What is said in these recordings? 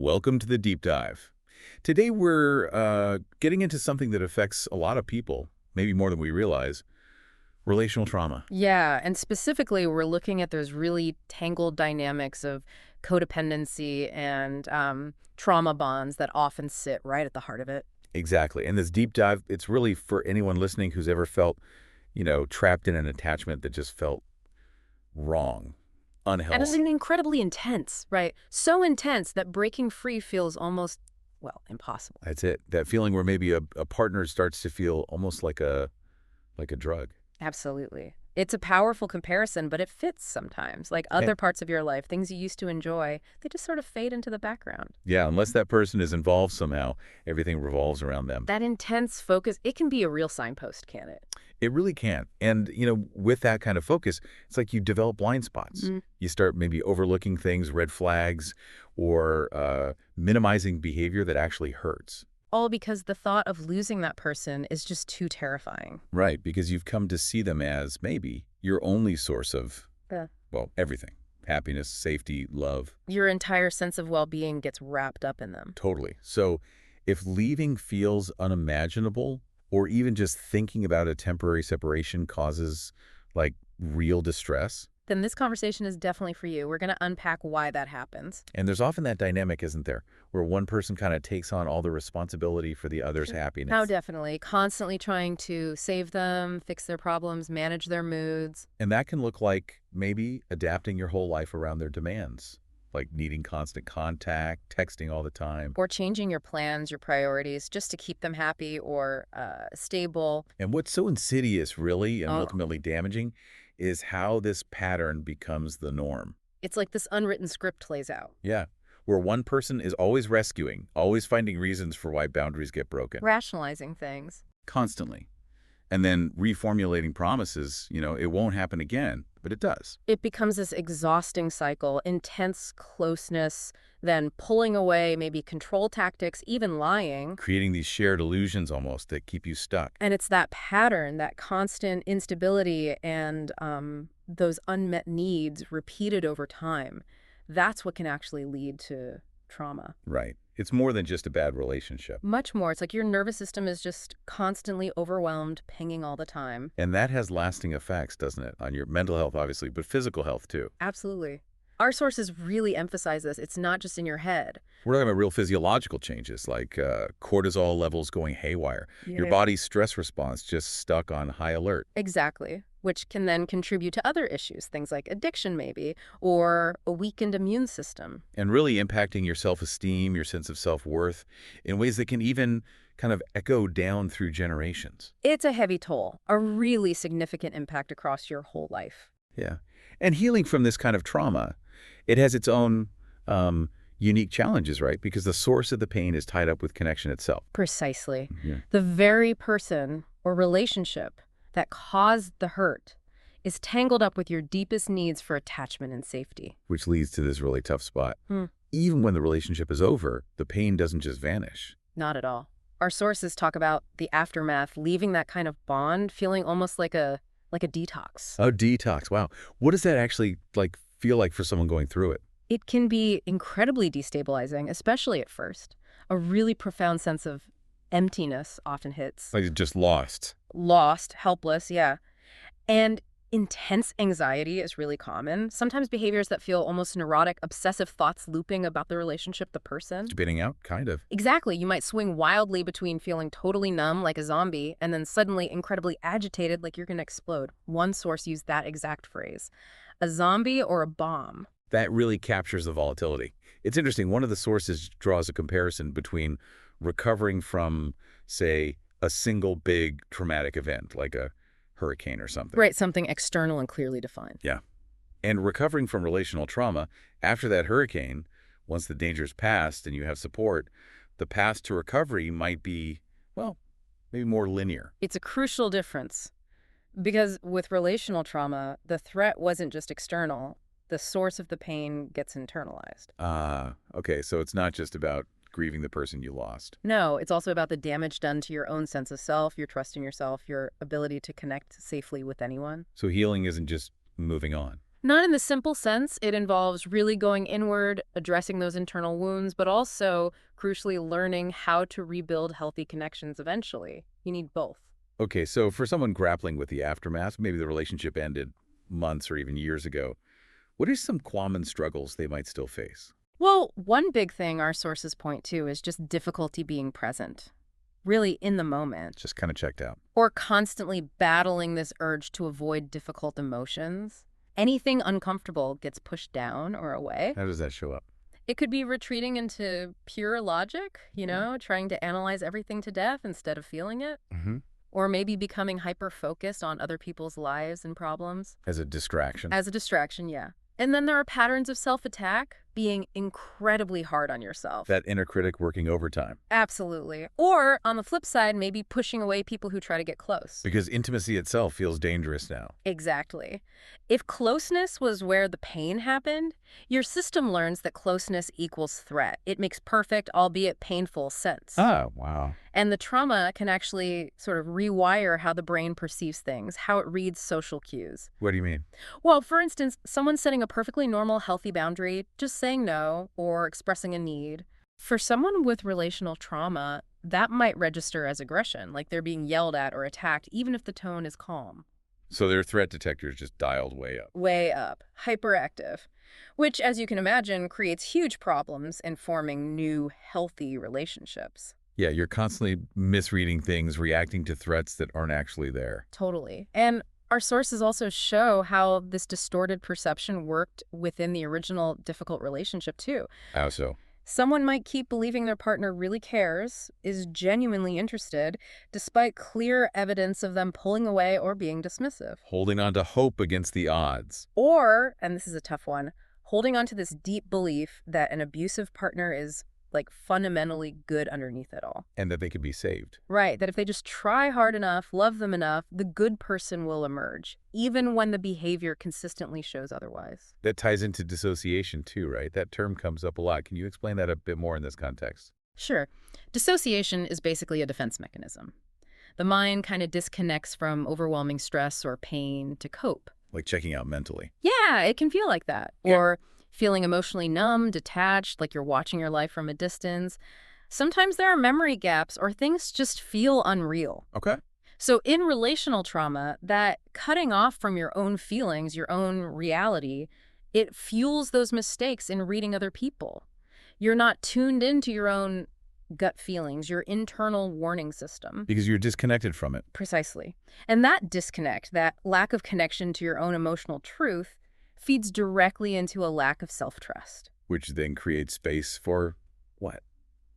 Welcome to the deep dive. Today we're getting into something that affects a lot of people, maybe more than we realize, relational trauma. Yeah, and specifically, we're looking at those really tangled dynamics of codependency and trauma bonds that often sit right at the heart of it. Exactly. And this deep dive, it's really for anyone listening who's ever felt, trapped in an attachment that just felt wrong, And it's unhealthy. incredibly intense, right? So intense that breaking free feels almost, well, impossible. That's it. That feeling where maybe a partner starts to feel almost like a drug. Absolutely. It's a powerful comparison, but it fits sometimes. Like And other parts of your life, things you used to enjoy, they just sort of fade into the background. yeah, unless that person is involved somehow, everything revolves around them. That intense focus, it can be a real signpost, can't it? It really can. And, with that kind of focus, it's like you develop blind spots. You start maybe overlooking things, red flags, or minimizing behavior that actually hurts. All because the thought of losing that person is just too terrifying. Right, because you've come to see them as maybe your only source of, Yeah. well, everything. Happiness, safety, love. Your entire sense of well-being gets wrapped up in them. Totally. So if leaving feels unimaginable, or even just thinking about a temporary separation causes, like, real distress, Then this conversation is definitely for you. We're going to unpack why that happens. and there's often that dynamic, isn't there, where one person kind of takes on all the responsibility for the other's Sure. happiness. How definitely. Constantly trying to save them, fix their problems, manage their moods. And that can look like maybe adapting your whole life around their demands, like needing constant contact, texting all the time. Or changing your plans, your priorities, just to keep them happy or stable. And what's so insidious, really, and Oh. ultimately damaging, is how this pattern becomes the norm. It's like this unwritten script plays out. Yeah, where one person is always rescuing, always finding reasons for why boundaries get broken, Rationalizing things. constantly. And then reformulating promises, it won't happen again, but it does. It becomes this exhausting cycle, intense closeness, then pulling away, maybe control tactics, even lying. Creating these shared illusions almost that keep you stuck. And it's that pattern, that constant instability and those unmet needs repeated over time. That's what can actually lead to trauma. Right. It's more than just a bad relationship. Much more. It's like your nervous system is just constantly overwhelmed, pinging all the time. And that has lasting effects, doesn't it? On your mental health, obviously, but physical health, too. Absolutely. Our sources really emphasize this. It's not just in your head. We're talking about real physiological changes, like cortisol levels going haywire. Your Yeah. body's stress response just stuck on high alert. Exactly, which can then contribute to other issues, things like addiction maybe, or a weakened immune system. And really impacting your self-esteem, your sense of self-worth, in ways that can even kind of echo down through generations. It's a heavy toll, a really significant impact across your whole life. Yeah. And healing from this kind of trauma, it has its own unique challenges, right? Because the source of the pain is tied up with connection itself. Precisely. Yeah. The very person or relationship that caused the hurt is tangled up with your deepest needs for attachment and safety. Which leads to this really tough spot. Hmm. Even when the relationship is over, the pain doesn't just vanish. Not at all. Our sources talk about the aftermath, leaving that kind of bond feeling almost like a detox. Oh, detox. Wow. What does that actually feel like for someone going through it? It can be incredibly destabilizing, especially at first. A really profound sense of emptiness often hits. Like just lost. Lost, helpless, yeah. And intense anxiety is really common. Sometimes behaviors that feel almost neurotic, obsessive thoughts looping about the relationship, the person. Spinning out, kind of. Exactly. You might swing wildly between feeling totally numb like a zombie and then suddenly incredibly agitated like you're going to explode. One source used that exact phrase. A zombie or a bomb. That really captures the volatility. It's interesting. One of the sources draws a comparison between recovering from, say, a single big traumatic event, like a hurricane or something. Right, something external and clearly defined. Yeah. And recovering from relational trauma after that hurricane, once the danger's passed and you have support, the path to recovery might be, well, maybe more linear. It's a crucial difference because with relational trauma, the threat wasn't just external. The source of the pain gets internalized. Okay, so it's not just about grieving the person you lost. No, it's also about the damage done to your own sense of self, your trust in yourself, your ability to connect safely with anyone. So healing isn't just moving on. Not in the simple sense. It involves really going inward, addressing those internal wounds, but also, crucially, learning how to rebuild healthy connections eventually. You need both. Okay, so for someone grappling with the aftermath, maybe the relationship ended months or even years ago, what are some common struggles they might still face? Well, one big thing our sources point to is just difficulty being present, really in the moment, Just kind of checked out. or constantly battling this urge to avoid difficult emotions. Anything uncomfortable gets pushed down or away. How does that show up? It could be retreating into pure logic, trying to analyze everything to death instead of feeling it. Hmm. Or maybe becoming hyper-focused on other people's lives and problems. As a distraction. As a distraction, yeah. And then there are patterns of self-attack, being incredibly hard on yourself. That inner critic working overtime. Absolutely. Or, on the flip side, maybe pushing away people who try to get close. Because intimacy itself feels dangerous now. Exactly. If closeness was where the pain happened, your system learns that closeness equals threat. It makes perfect, albeit painful, sense. Oh, wow. And the trauma can actually sort of rewire how the brain perceives things, how it reads social cues. What do you mean? Well, for instance, someone setting a perfectly normal, healthy boundary, just saying no or expressing a need. For someone with relational trauma, that might register as aggression, like they're being yelled at or attacked, even if the tone is calm. So their threat detector is just dialed way up. Way up, hyperactive, which, as you can imagine, creates huge problems in forming new, healthy relationships. Yeah, you're constantly misreading things, reacting to threats that aren't actually there. Totally. And our sources also show how this distorted perception worked within the original difficult relationship, too. How so? Someone might keep believing their partner really cares, is genuinely interested, despite clear evidence of them pulling away or being dismissive. Holding on to hope against the odds. Or, and this is a tough one, holding on to this deep belief that an abusive partner is, like, fundamentally good underneath it all. And that they could be saved. Right, that if they just try hard enough, love them enough, the good person will emerge, even when the behavior consistently shows otherwise. That ties into dissociation too, right? That term comes up a lot. Can you explain that a bit more in this context? Sure. Dissociation is basically a defense mechanism. The mind kind of disconnects from overwhelming stress or pain to cope. Like checking out mentally. Yeah, it can feel like that. Yeah. Or feeling emotionally numb, detached, like you're watching your life from a distance. Sometimes there are memory gaps or things just feel unreal. Okay. So in relational trauma, that cutting off from your own feelings, your own reality, it fuels those mistakes in reading other people. You're not tuned into your own gut feelings, your internal warning system. Because you're disconnected from it. Precisely. And that disconnect, that lack of connection to your own emotional truth, feeds directly into a lack of self-trust. Which then creates space for what?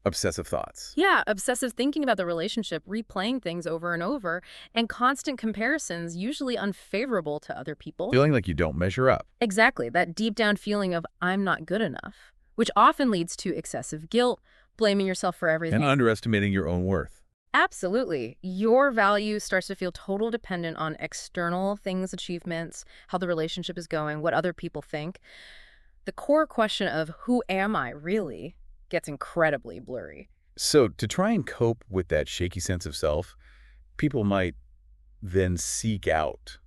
Obsessive thoughts. Yeah, obsessive thinking about the relationship, replaying things over and over, and constant comparisons, usually unfavorable to other people. Feeling like you don't measure up. Exactly, that deep down feeling of I'm not good enough, which often leads to excessive guilt, blaming yourself for everything. And underestimating your own worth. Absolutely. Your value starts to feel total dependent on external things, achievements, how the relationship is going, what other people think. The core question of who am I really gets incredibly blurry. So to try and cope with that shaky sense of self, people might then seek out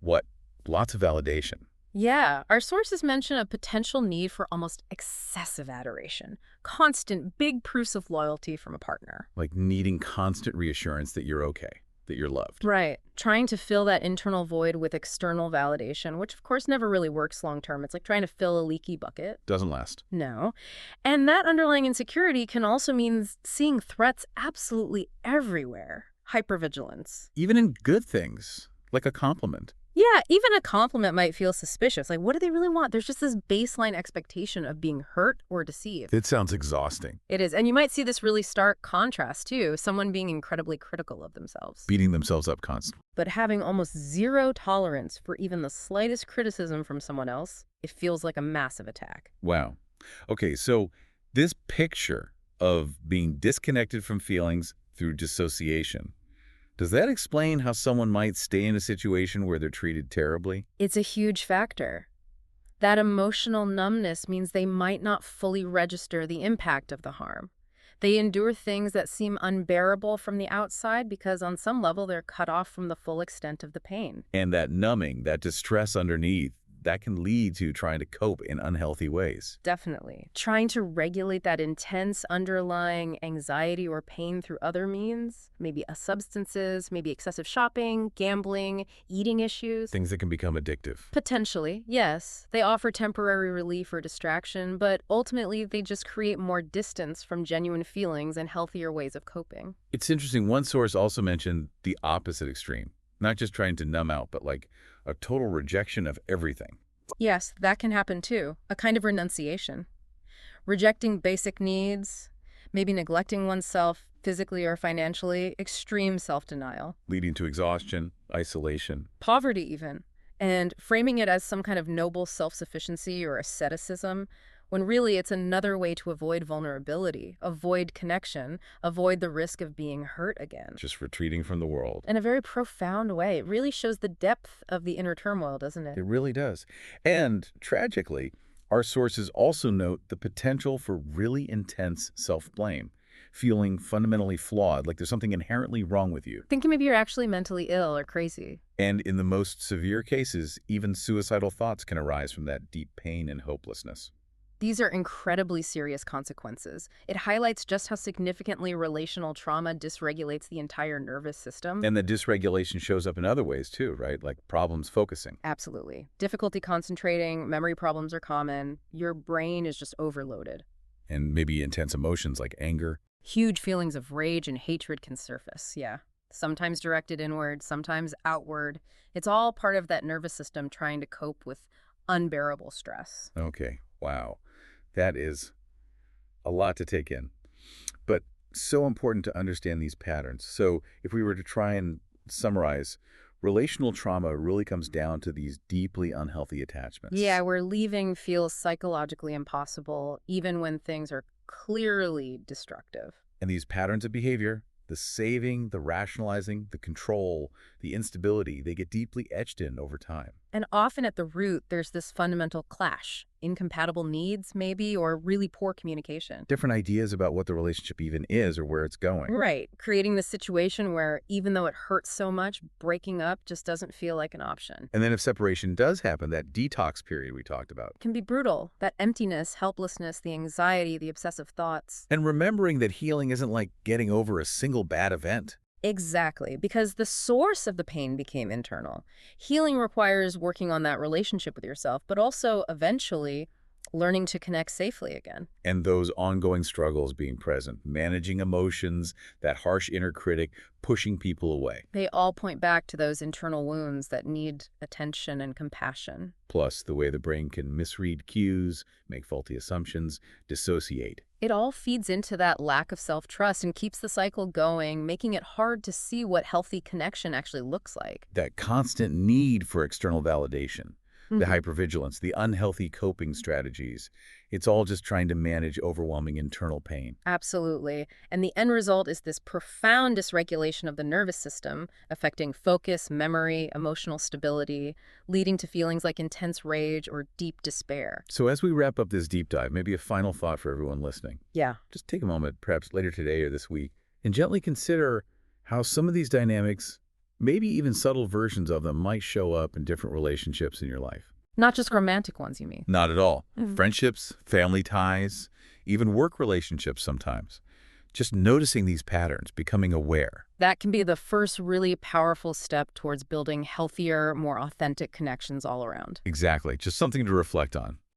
what? Lots of validation. Yeah, our sources mention a potential need for almost excessive adoration, constant big proofs of loyalty from a partner. Like needing constant reassurance that you're okay, that you're loved. Right. Trying to fill that internal void with external validation, which of course never really works long term. It's like trying to fill a leaky bucket. Doesn't last. No. And that underlying insecurity can also mean seeing threats absolutely everywhere. Hypervigilance. Even in good things, like a compliment. Yeah, even a compliment might feel suspicious. Like, what do they really want? There's just this baseline expectation of being hurt or deceived. It sounds exhausting. It is. And you might see this really stark contrast, too. Someone being incredibly critical of themselves, Beating themselves up constantly. but having almost zero tolerance for even the slightest criticism from someone else. It feels like a massive attack. Wow. Okay, so this picture of being disconnected from feelings through dissociation, does that explain how someone might stay in a situation where they're treated terribly? It's a huge factor. That emotional numbness means they might not fully register the impact of the harm. They endure things that seem unbearable from the outside because on some level they're cut off from the full extent of the pain. And that numbing, that distress underneath, that can lead to trying to cope in unhealthy ways. Definitely. Trying to regulate that intense underlying anxiety or pain through other means, maybe substances, maybe excessive shopping, gambling, eating issues. Things that can become addictive. Potentially, yes. They offer temporary relief or distraction, but ultimately they just create more distance from genuine feelings and healthier ways of coping. It's interesting. One source also mentioned the opposite extreme, not just trying to numb out, but like a total rejection of everything. Yes, that can happen too. A kind of renunciation. Rejecting basic needs, maybe neglecting oneself physically or financially, extreme self-denial. Leading to exhaustion, isolation. Poverty even, and framing it as some kind of noble self-sufficiency or asceticism, when really it's another way to avoid vulnerability, avoid connection, avoid the risk of being hurt again. Just retreating from the world. In a very profound way. It really shows the depth of the inner turmoil, doesn't it? It really does. And tragically, our sources also note the potential for really intense self-blame, feeling fundamentally flawed, like there's something inherently wrong with you. Thinking maybe you're actually mentally ill or crazy. And in the most severe cases, even suicidal thoughts can arise from that deep pain and hopelessness. These are incredibly serious consequences. It highlights just how significantly relational trauma dysregulates the entire nervous system. And the dysregulation shows up in other ways too, right? Like problems focusing. Absolutely. Difficulty concentrating, memory problems are common. Your brain is just overloaded. And maybe intense emotions like anger. Huge feelings of rage and hatred can surface, yeah. Sometimes directed inward, sometimes outward. It's all part of that nervous system trying to cope with unbearable stress. Okay, wow. That is a lot to take in, but so important to understand these patterns. So if we were to try and summarize, relational trauma really comes down to these deeply unhealthy attachments. Yeah, where leaving feels psychologically impossible, even when things are clearly destructive. And these patterns of behavior, the saving, the rationalizing, the control, the instability, they get deeply etched in over time. And often at the root, there's this fundamental clash. Incompatible needs, maybe, or really poor communication. Different ideas about what the relationship even is or where it's going. Right. Creating the situation where, even though it hurts so much, breaking up just doesn't feel like an option. And then if separation does happen, that detox period we talked about. It can be brutal. That emptiness, helplessness, the anxiety, the obsessive thoughts. And remembering that healing isn't like getting over a single bad event. Exactly, because the source of the pain became internal. Healing requires working on that relationship with yourself, but also eventually learning to connect safely again. And those ongoing struggles being present, managing emotions, that harsh inner critic, pushing people away. They all point back to those internal wounds that need attention and compassion. Plus, the way the brain can misread cues, make faulty assumptions, dissociate. It all feeds into that lack of self-trust and keeps the cycle going, making it hard to see what healthy connection actually looks like. That constant need for external validation, the Mhm. hypervigilance, the unhealthy coping strategies. It's all just trying to manage overwhelming internal pain. Absolutely. And the end result is this profound dysregulation of the nervous system, affecting focus, memory, emotional stability, leading to feelings like intense rage or deep despair. So as we wrap up this deep dive, maybe a final thought for everyone listening. Yeah. Just take a moment, perhaps later today or this week, and gently consider how some of these dynamics, maybe even subtle versions of them, might show up in different relationships in your life. Not just romantic ones, you mean? Not at all. Mhm. Friendships, family ties, even work relationships sometimes. Just noticing these patterns, becoming aware. That can be the first really powerful step towards building healthier, more authentic connections all around. Exactly. Just something to reflect on.